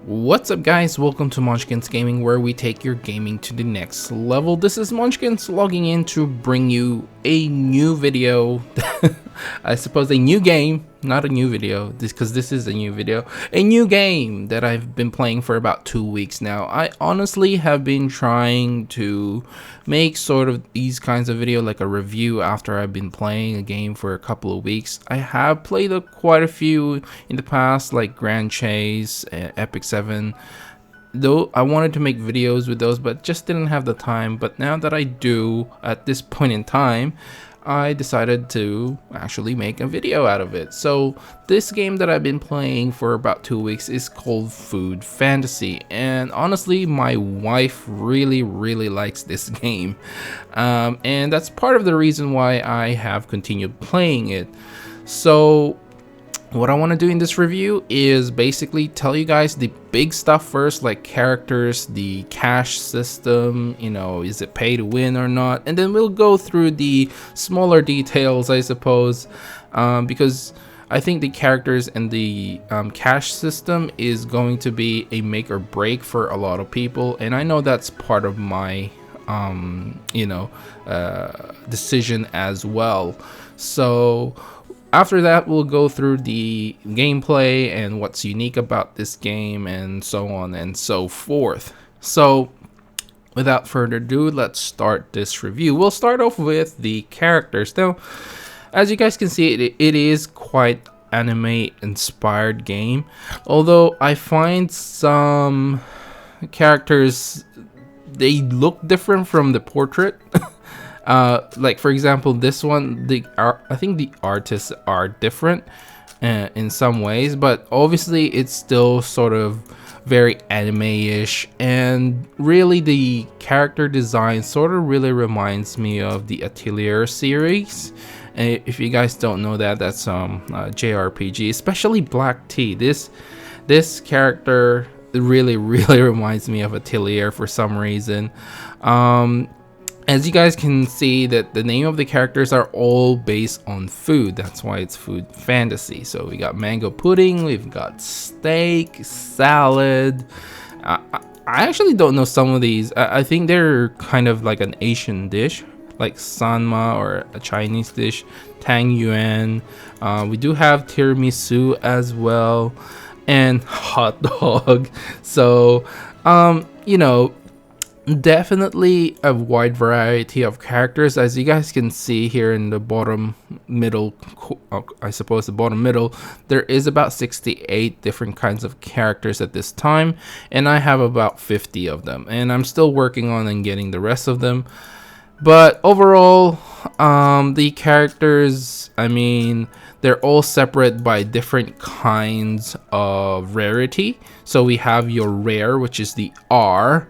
What's up guys, welcome to Munchkins Gaming, where we take your gaming to the next level. This is Munchkins logging in to bring you a new video. I suppose a new game, not a new video, because this is a new video. A new game that I've been playing for about 2 weeks now. I honestly have been trying to make sort of these kinds of video, like a review after I've been playing a game for a couple of weeks. I have played quite a few in the past, like Grand Chase, Epic 7. Though I wanted to make videos with those, but just didn't have the time. But now that I do, at this point in time, I decided to actually make a video out of it. So this game that I've been playing for about 2 weeks is called Food Fantasy, and honestly my wife really likes this game, and that's part of the reason why I have continued playing it. So what I want to do in this review is basically tell you guys the big stuff first, like characters, the cash system, you know, is it pay to win or not, and then we'll go through the smaller details, I suppose, because I think the characters and the cash system is going to be a make or break for a lot of people, and I know that's part of my decision as well. So after that, we'll go through the gameplay and what's unique about this game and so on and so forth. So without further ado, let's start this review. We'll start off with the characters. Now, as you guys can see, it is quite anime inspired game, although I find some characters, they look different from the portrait. Like for example, this one, I think the artists are different in some ways, but obviously it's still sort of very anime-ish, and really the character design sort of really reminds me of the Atelier series. And if you guys don't know that, that's JRPG, especially Black Tea. This character really reminds me of Atelier for some reason. As you guys can see, that the name of the characters are all based on food. That's why it's Food Fantasy. So we got mango pudding, we've got steak, salad. I actually don't know some of these. I think they're kind of like an Asian dish, like sanma, or a Chinese dish, tang yuan. We do have tiramisu as well, and hot dog. So you know, definitely a wide variety of characters. As you guys can see here in the bottom middle, I suppose the bottom middle, there is about 68 different kinds of characters at this time, and I have about 50 of them, and I'm still working on and getting the rest of them. But overall, the characters, I mean, they're all separate by different kinds of rarity. So we have your rare, which is the R,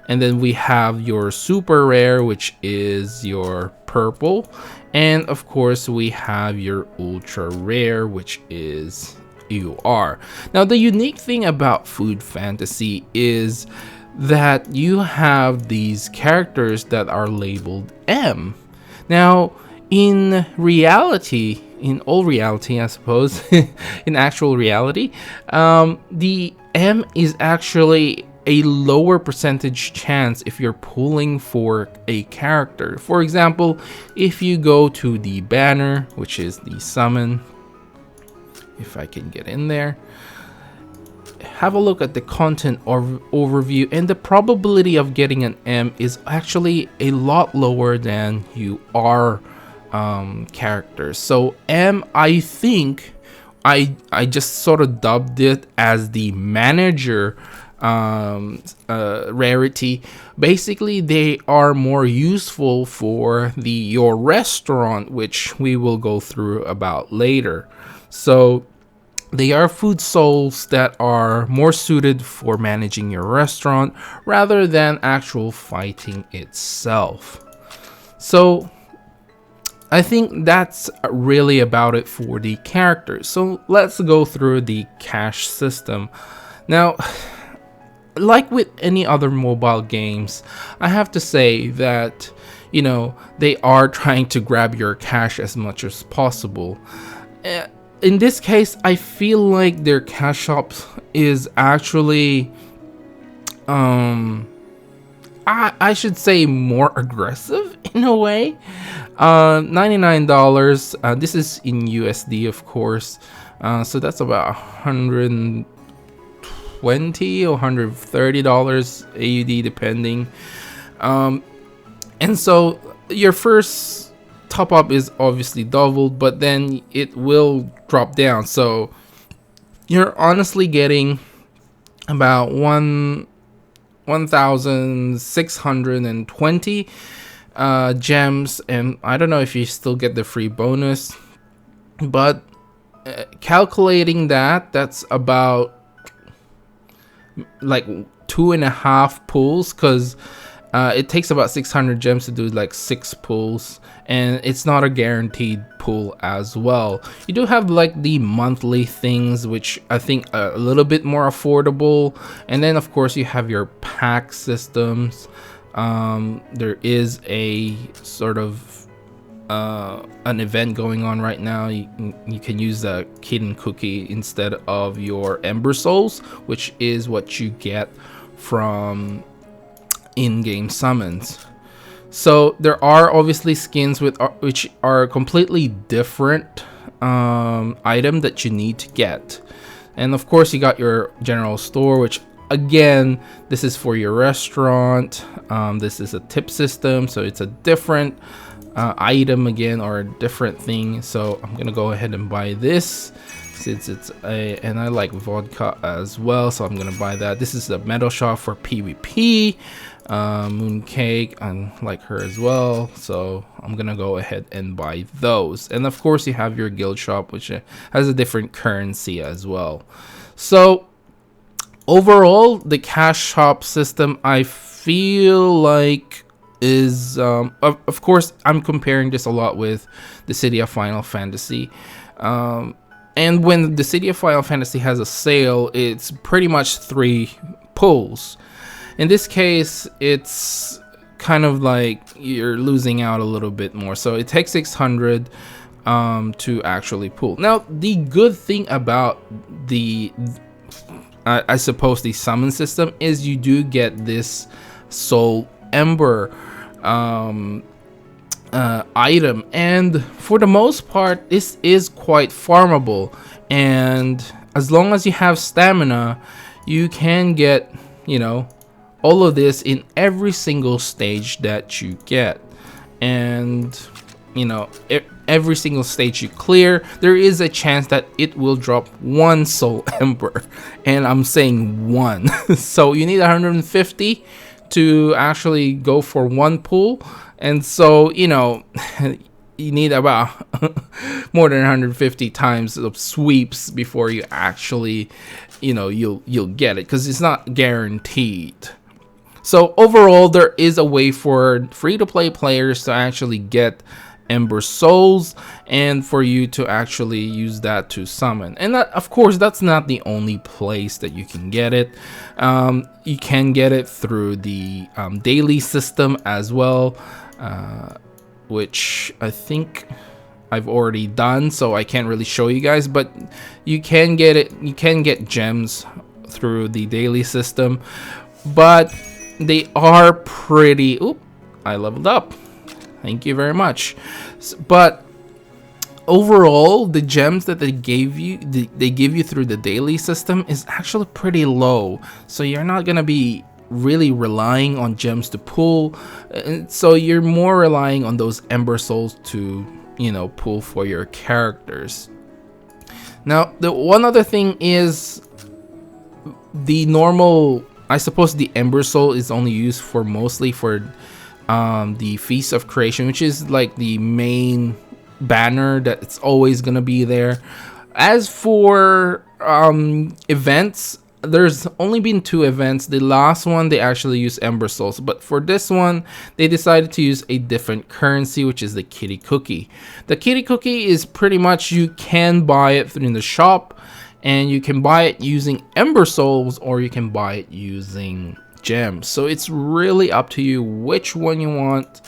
and then we have your super rare, which is your purple, and of course we have your ultra rare, which is UR. Now the unique thing about Food Fantasy is that you have these characters that are labeled M. Now in reality, in all reality, I suppose, in actual reality, the M is actually a lower percentage chance if you're pulling for a character. For example, if you go to the banner, which is the summon, if I can get in there, have a look at the content overview, and the probability of getting an M is actually a lot lower than you are characters. So M, I think I just sort of dubbed it as the manager rarity. Basically, they are more useful for your restaurant, which we will go through about later. So they are food souls that are more suited for managing your restaurant rather than actual fighting itself. So I think that's really about it for the characters. So let's go through the cash system. Now, like with any other mobile games, I have to say that, you know, they are trying to grab your cash as much as possible. in this case, I feel like their cash shop is actually, I should say, more aggressive in a way. $99. This is in USD, of course. So that's about $120 or $130 AUD, depending. And so your first top up is obviously doubled, but then it will drop down. So you're honestly getting about 1,620 gems, and I don't know if you still get the free bonus, but calculating that's about like 2.5 pulls, because it takes about 600 gems to do like 6 pulls, and it's not a guaranteed pull as well. You do have like the monthly things, which I think are a little bit more affordable, and then of course you have your pack systems. There is a sort of an event going on right now. You can use the Kitten Cookie instead of your Ember Souls, which is what you get from in-game summons. So there are obviously skins which are completely different item that you need to get, and of course you got your general store, which again, this is for your restaurant. This is a tip system, so it's a different item again, or a different thing. So I'm gonna go ahead and buy this since it's and I like vodka as well, so I'm gonna buy that. This is the metal shop for PvP. Mooncake, I like her as well, so I'm gonna go ahead and buy those. And of course you have your guild shop, which has a different currency as well. So overall, the cash shop system, I feel like, is of course I'm comparing this a lot with the City of Final Fantasy, and when the City of Final Fantasy has a sale, it's pretty much 3 pulls. In this case, it's kind of like you're losing out a little bit more, so it takes 600 to actually pull. Now the good thing about the I suppose the summon system is you do get this Soul Ember item, and for the most part this is quite farmable, and as long as you have stamina, you can get, you know, all of this in every single stage that you get. And you know, every single stage you clear, there is a chance that it will drop 1 Soul Ember, and I'm saying 1. So you need 150 to actually go for 1 pull, and so, you know, you need about more than 150 times of sweeps before you actually, you know, you'll get it, because it's not guaranteed. So overall, there is a way for free-to-play players to actually get Ember Souls, and for you to actually use that to summon. And that, of course, that's not the only place that you can get it. You can get it through the daily system as well, which I think I've already done, so I can't really show you guys, but you can get it. You can get gems through the daily system, but they are pretty... Oop, I leveled up. Thank you very much. But overall, the gems that they give you through the daily system is actually pretty low, so you're not gonna be really relying on gems to pull, and so you're more relying on those Ember Souls to, you know, pull for your characters. Now, the one other thing is the normal, I suppose the Ember Soul is only used for mostly for the Feast of Creation, which is like the main banner that's always gonna be there. As for events, there's only been 2 events. The last one they actually used Ember Souls, but for this one they decided to use a different currency, which is the Kitty Cookie. The Kitty Cookie is pretty much, you can buy it in the shop, and you can buy it using Ember Souls, or you can buy it using gems. So it's really up to you which one you want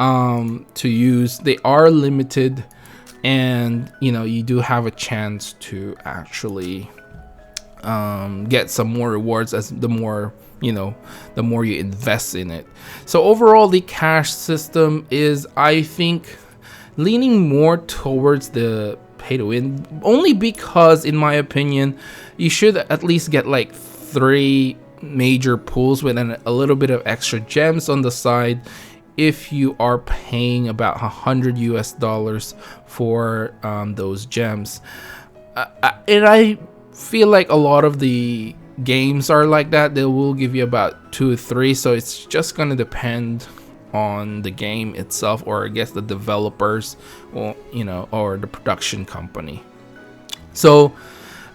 to use. They are limited and you know, you do have a chance to actually get some more rewards as the more, you know, the more you invest in it. So overall, the cash system is, I think, leaning more towards the pay to win, only because in my opinion you should at least get like 3 major pools with a little bit of extra gems on the side if you are paying about $100 for those gems. And I feel like a lot of the games are like that. They will give you about 2 or 3, so it's just gonna depend on the game itself, or I guess the developers, or you know, or the production company. So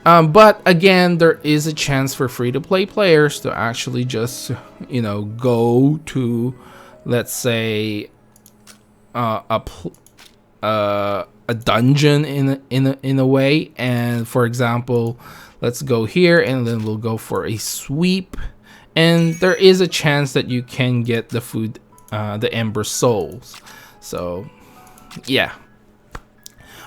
but again, there is a chance for free-to-play players to actually just, you know, go to, let's say, a dungeon in a way, and for example, let's go here and then we'll go for a sweep, and there is a chance that you can get the food, the Ember Souls. So yeah,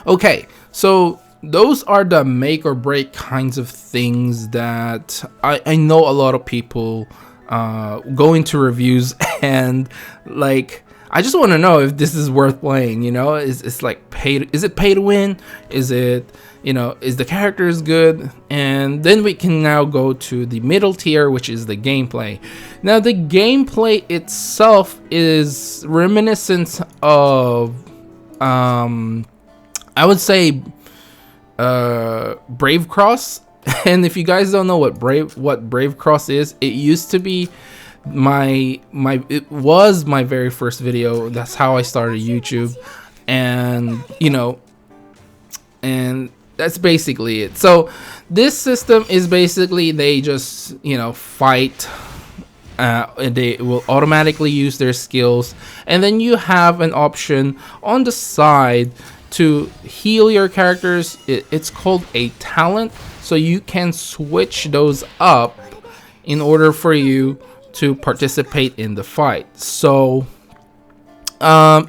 okay, so those are the make or break kinds of things that I know a lot of people go into reviews and like, I just want to know if this is worth playing, you know. Is like is it pay to win? Is it, you know, is the characters good? And then we can now go to the middle tier, which is the gameplay. Now the gameplay itself is reminiscent of I would say Brave Cross. And if you guys don't know what Brave Cross is, it used to be it was my very first video. That's how I started YouTube, and you know, and that's basically it. So this system is basically, they just, you know, fight, and they will automatically use their skills, and then you have an option on the side to heal your characters. It's called a talent, so you can switch those up in order for you to participate in the fight. So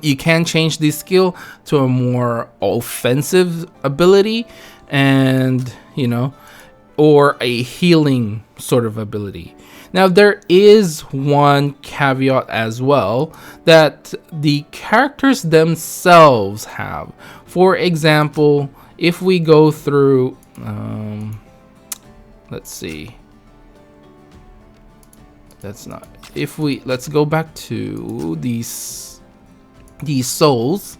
you can change the skill to a more offensive ability, and you know, or a healing sort of ability. Now there is one caveat as well that the characters themselves have. For example, if we go through, let's see, that's not, if we, let's go back to these souls.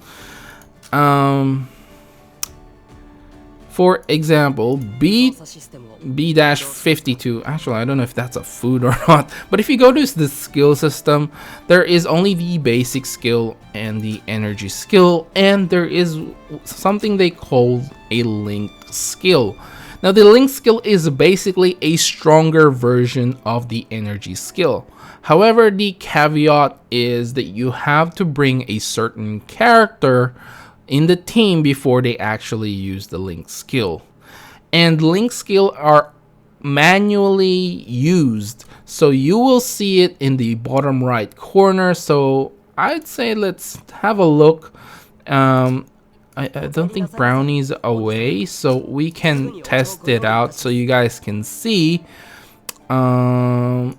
For example, B-52, actually I don't know if that's a food or not, but if you go to the skill system, there is only the basic skill and the energy skill, and there is something they call a linked skill. Now the link skill is basically a stronger version of the energy skill. However, the caveat is that you have to bring a certain character in the team before they actually use the link skill. And link skill are manually used, so you will see it in the bottom right corner. So I'd say let's have a look. I don't think Brownie's away, so we can test it out so you guys can see. So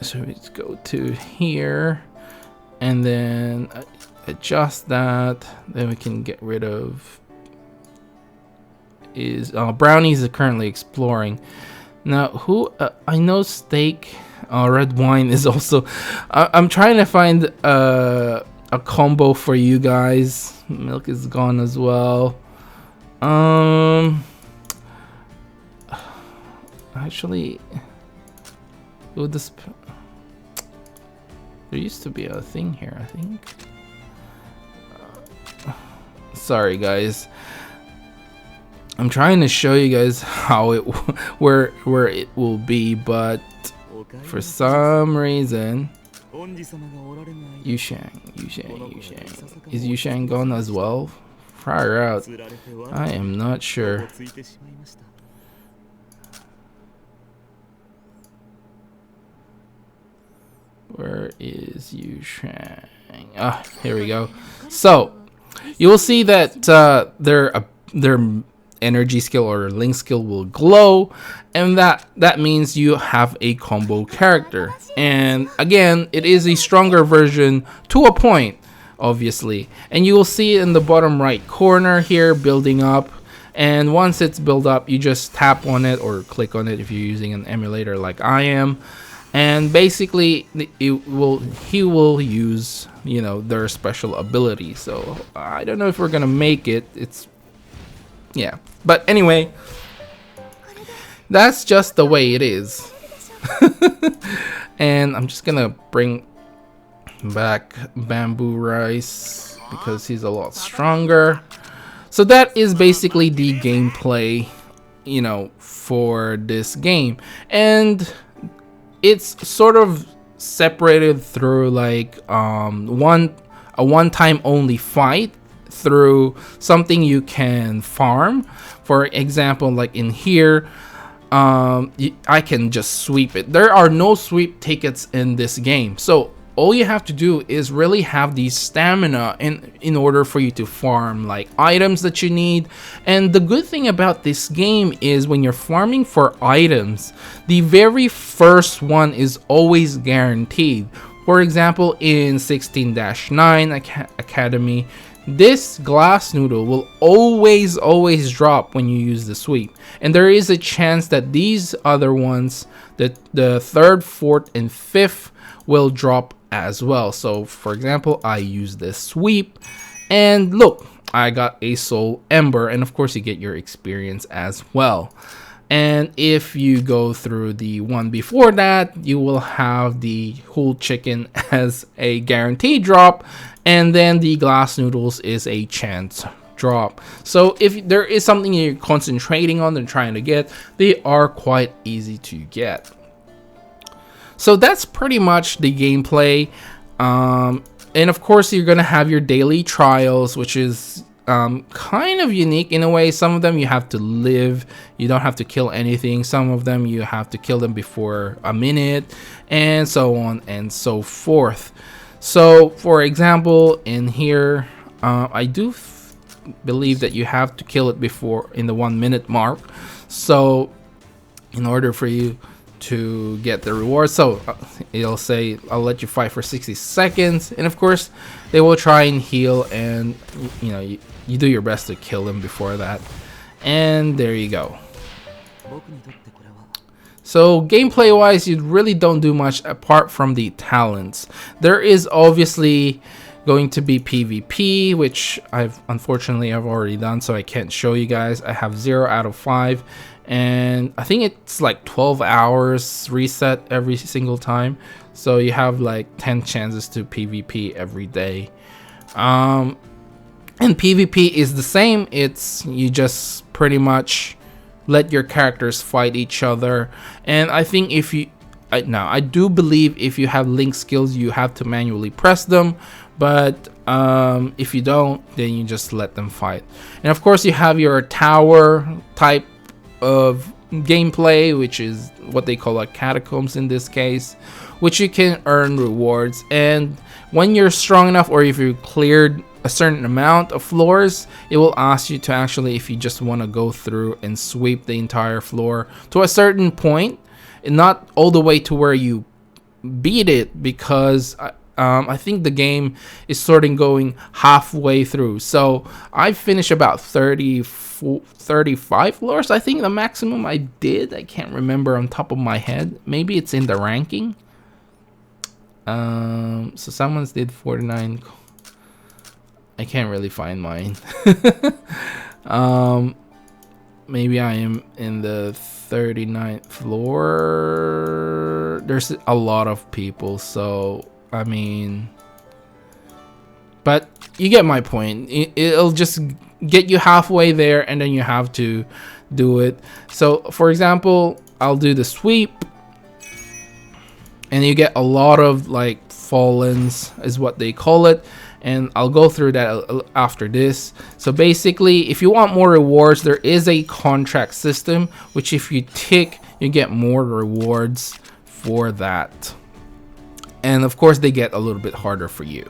let's go to here and then adjust that. Then we can get rid of Brownie's is currently exploring. Now who I know Steak, Red Wine is also, I'm trying to find a combo for you guys. Milk is gone as well. Actually, would this, there used to be a thing here, I think. Sorry guys, I'm trying to show you guys how it where it will be, but for some reason Yushang. Is Yushang gone as well? Far out. I am not sure. Where is Yushang? Ah, here we go. So you will see that their energy skill or link skill will glow, and that means you have a combo character. And again, it is a stronger version to a point, obviously, and you will see it in the bottom right corner here building up. And once it's built up, you just tap on it or click on it if you're using an emulator like I am, and basically he will use, you know, their special ability. So I don't know if we're gonna make it. It's, yeah, but anyway, that's just the way it is. And I'm just gonna bring back Bamboo Rice because he's a lot stronger. So that is basically the gameplay, you know, for this game, and it's sort of separated through like a one-time only fight, through something you can farm. For example, like in here, I can just sweep it. There are no sweep tickets in this game, so all you have to do is really have the stamina in order for you to farm like items that you need. And the good thing about this game is when you're farming for items, the very first one is always guaranteed. For example, in 16-9 Academy, this glass noodle will always drop when you use the sweep, and there is a chance that these other ones, the third, fourth, and fifth, will drop as well. So for example, I use this sweep, and look, I got a soul ember, and of course you get your experience as well. And if you go through the one before that, you will have the whole chicken as a guaranteed drop, and then the glass noodles is a chance drop. So if there is something you're concentrating on and trying to get, they are quite easy to get. So that's pretty much the gameplay, and of course you're gonna have your daily trials, which is kind of unique in a way. Some of them you have to live, you don't have to kill anything. Some of them you have to kill them before a minute, and so on and so forth. So for example, in here, I do believe that you have to kill it before in the 1 minute mark, so in order for you to get the reward. So it'll say I'll let you fight for 60 seconds, and of course they will try and heal, and you know, you do your best to kill them before that, and there you go. So gameplay wise, you really don't do much apart from the talents. There is obviously going to be PvP, which I've already done, so I can't show you guys. I have 0 out of 5, and I think it's like 12 hours reset every single time, so you have like 10 chances to PvP every day. And PvP is the same. It's, you just pretty much let your characters fight each other, and I think if you now I do believe if you have link skills you have to manually press them, but if you don't, then you just let them fight. And of course you have your tower type of gameplay, which is what they call like catacombs in this case, which you can earn rewards, and when you're strong enough, or if you cleared a certain amount of floors, it will ask you to actually, if you just want to go through and sweep the entire floor to a certain point, and not all the way to where you beat it, because I think the game is sort of going halfway through. So I finished about 35 floors, I think the maximum I did. I can't remember on top of my head. Maybe it's in the ranking. So someone's did 49. I can't really find mine. Maybe I am in the 39th floor. There's a lot of people, so I mean, but you get my point. It'll just get you halfway there, and then you have to do it. So for example, I'll do the sweep, and you get a lot of like fallens is what they call it, and I'll go through that after this. So basically, if you want more rewards, there is a contract system, which if you tick, you get more rewards for that, and of course they get a little bit harder for you.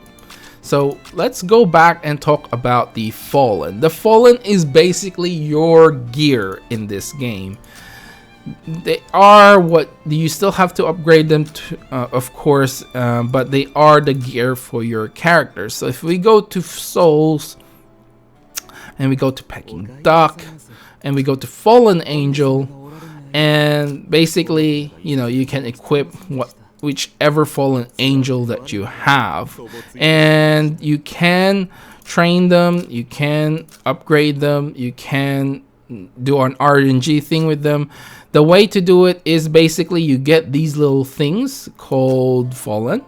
So let's go back and talk about the Fallen. The Fallen is basically your gear in this game. They are what you still have to upgrade them to, of course, but they are the gear for your characters. So if we go to Souls and we go to Peking Duck and we go to Fallen Angel, and basically, you know, you can equip whichever Fallen Angel that you have, and you can train them, you can upgrade them, you can do an RNG thing with them. The way to do it is basically you get these little things called Fallen,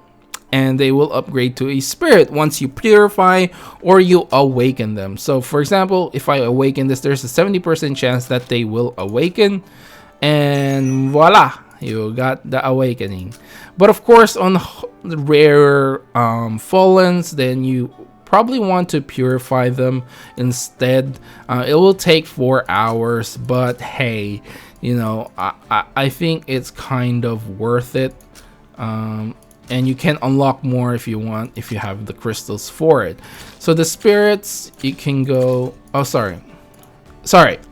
and they will upgrade to a spirit once you purify or you awaken them. So for example, if I awaken this, there's a 70% chance that they will awaken, and voila, you got the awakening. But of course, on the rare Fallens, then you probably want to purify them instead. It will take 4 hours, but hey, you know, I think it's kind of worth it. And you can unlock more if you want, if you have the crystals for it. So the spirits, you can go, oh sorry,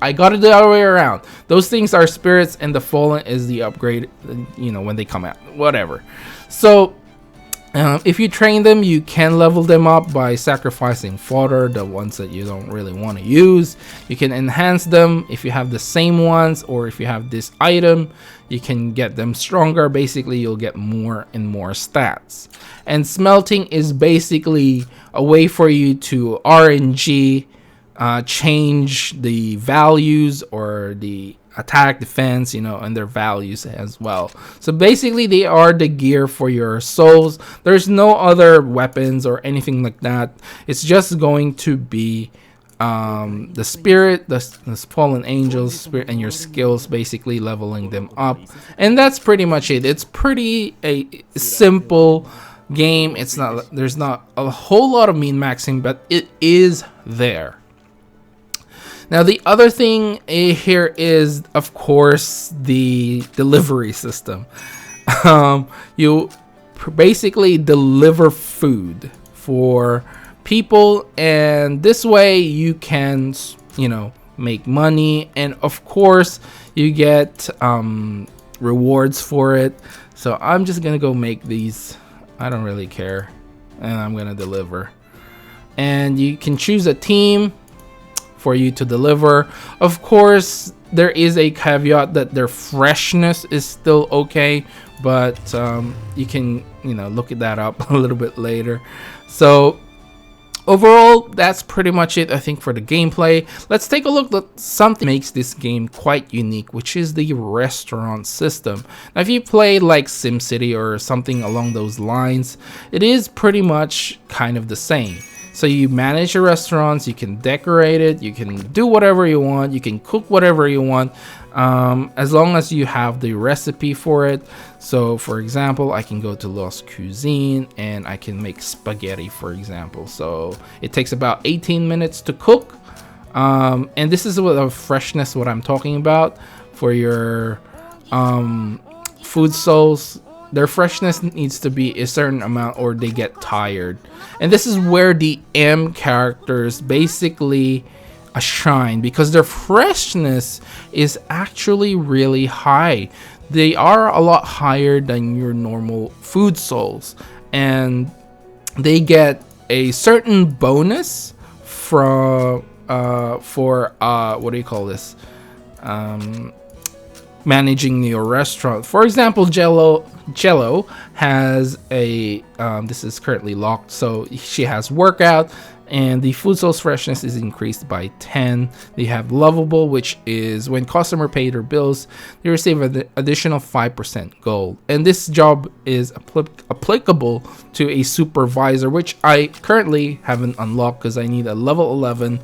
I got it the other way around. Those things are spirits, and the Fallen is the upgrade, you know, when they come out, whatever. So if you train them, you can level them up by sacrificing fodder, the ones that you don't really want to use. You can enhance them if you have the same ones, or if you have this item, you can get them stronger. Basically, you'll get more and more stats. And smelting is basically a way for you to RNG, change the values or the attack, defense, you know, and their values as well. So basically, they are the gear for your souls. There's no other weapons or anything like that. It's just going to be the spirit, the fallen angels, spirit, and your skills, basically leveling them up. And that's pretty much it. It's pretty a simple game. It's not, there's not a whole lot of min maxing, but it is there. Now the other thing here is, of course, the delivery system. You basically deliver food for people, and this way you can, you know, make money, and of course you get rewards for it. So I'm just gonna go make these. I don't really care, and I'm gonna deliver. And you can choose a team for you to deliver. Of course, there is a caveat that their freshness is still okay, but you can, you know, look at that up a little bit later. So overall, that's pretty much it, I think, for the gameplay. Let's take a look at something that makes this game quite unique, which is the restaurant system. Now, if you play like SimCity or something along those lines, it is pretty much kind of the same. So you manage your restaurants, you can decorate it, you can do whatever you want, you can cook whatever you want, as long as you have the recipe for it. So for example, I can go to Lost Cuisine and I can make spaghetti, for example. So it takes about 18 minutes to cook. And this is what freshness, what I'm talking about for your food souls. Their freshness needs to be a certain amount or they get tired. And this is where the M characters basically shine, because their freshness is actually really high. They are a lot higher than your normal food souls, and they get a certain bonus from for what do you call this, managing your restaurant. For example, Jello has a this is currently locked, so she has workout, and the food source freshness is increased by 10. They have lovable, which is when customer pay their bills, they receive an additional 5% gold. And this job is applicable to a supervisor, which I currently haven't unlocked because I need a level 11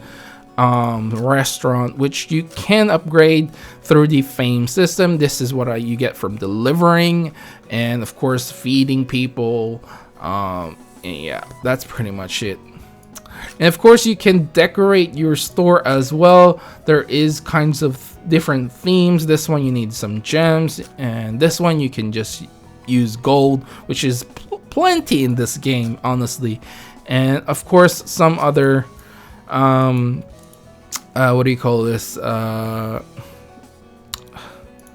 restaurant, which you can upgrade through the fame system. This is what you get from delivering and of course feeding people. And yeah, that's pretty much it. And of course you can decorate your store as well. There is kinds of different themes. This one you need some gems, and this one you can just use gold, which is plenty in this game, honestly. and of course some other what do you call this,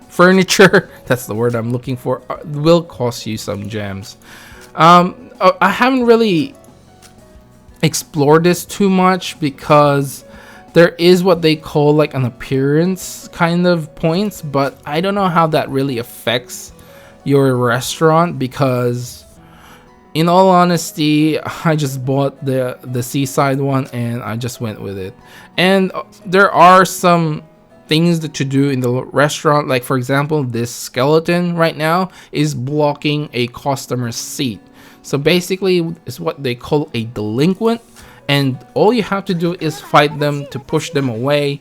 furniture, that's the word I'm looking for, will cost you some gems. I haven't really explored this too much because there is what they call like an appearance kind of points, but I don't know how that really affects your restaurant, because in all honesty, I just bought the seaside one and I just went with it. And there are some things that to do in the restaurant, like for example, this skeleton right now is blocking a customer's seat. So basically it's what they call a delinquent, and all you have to do is fight them to push them away,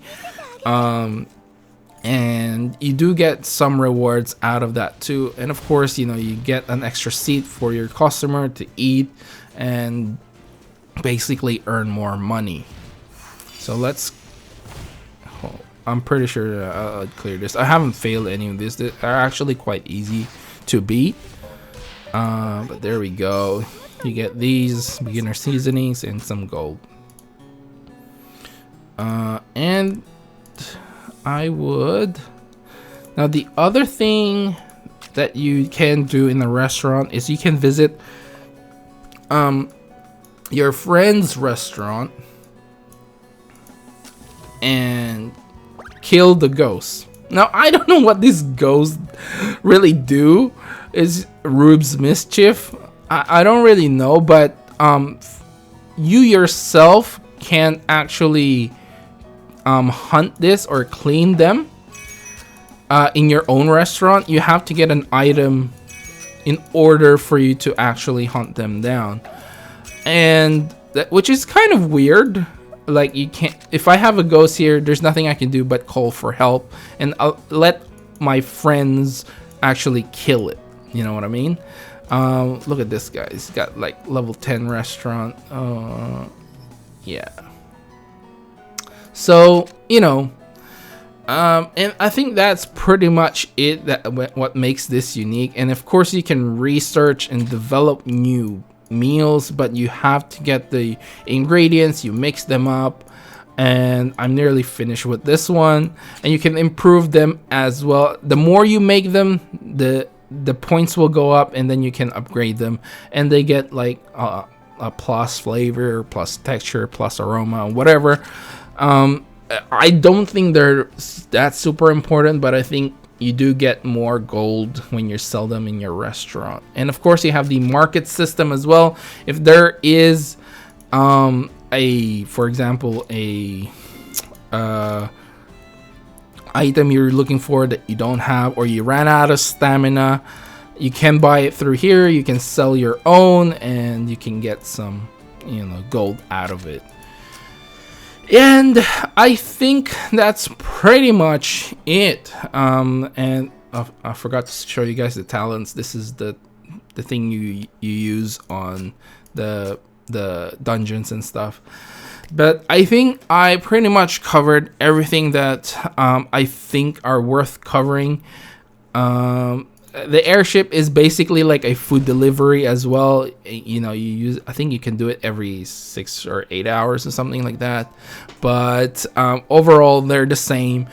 and you do get some rewards out of that too. And of course, you know, you get an extra seat for your customer to eat and basically earn more money. So let's, I'm pretty sure I'll clear this. I haven't failed any of this. They're actually quite easy to beat. But there we go. You get these beginner seasonings and some gold. And I would, now the other thing that you can do in the restaurant is you can visit your friend's restaurant and kill the ghosts. Now I don't know what these ghosts really do. Is Rube's Mischief? I don't really know, but you yourself can actually hunt this or clean them in your own restaurant. You have to get an item in order for you to actually hunt them down, and which is kind of weird. Like, you can't, if I have a ghost here, there's nothing I can do but call for help, and I'll let my friends actually kill it. You know what I mean? Look at this guy. He's got like level 10 restaurant. Yeah. So, you know, and I think that's pretty much it, that what makes this unique. And of course you can research and develop new meals, but you have to get the ingredients, you mix them up, and I'm nearly finished with this one. And you can improve them as well. The more you make them, the points will go up, and then you can upgrade them, and they get like a plus flavor, plus texture, plus aroma, whatever. I don't think they're that super important, but I think you do get more gold when you sell them in your restaurant. And of course you have the market system as well. If there is for example, a item you're looking for that you don't have, or you ran out of stamina, you can buy it through here. You can sell your own and you can get some, you know, gold out of it. And I think that's pretty much it. And I forgot to show you guys the talents. This is the thing you use on the dungeons and stuff. But I think I pretty much covered everything that I think are worth covering. The airship is basically like a food delivery as well. You know, I think you can do it every 6 or 8 hours or something like that. But overall, they're the same.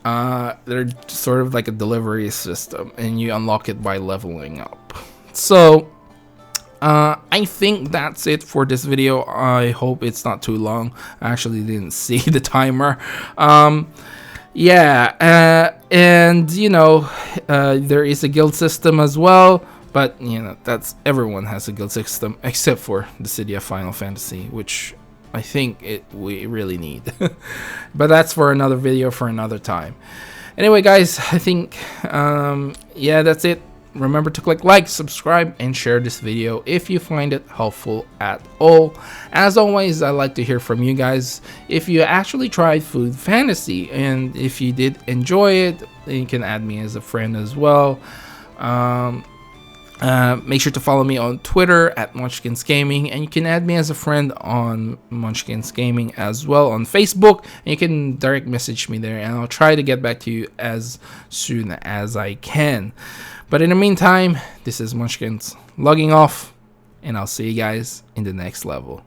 They're sort of like a delivery system, and you unlock it by leveling up. So I think that's it for this video. I hope it's not too long. I actually didn't see the timer. Yeah, and you know, there is a guild system as well, but you know, everyone has a guild system except for the City of Final Fantasy, which I think we really need. But that's for another video for another time. Anyway, guys, I think yeah, that's it. Remember to click like, subscribe, and share this video if you find it helpful at all. As always, I'd like to hear from you guys if you actually tried Food Fantasy, and if you did enjoy it, then you can add me as a friend as well. Make sure to follow me on Twitter at Munchkins Gaming, and you can add me as a friend on Munchkins Gaming as well on Facebook, and you can direct message me there, and I'll try to get back to you as soon as I can. But in the meantime, this is Munchkins logging off. and I'll see you guys in the next level.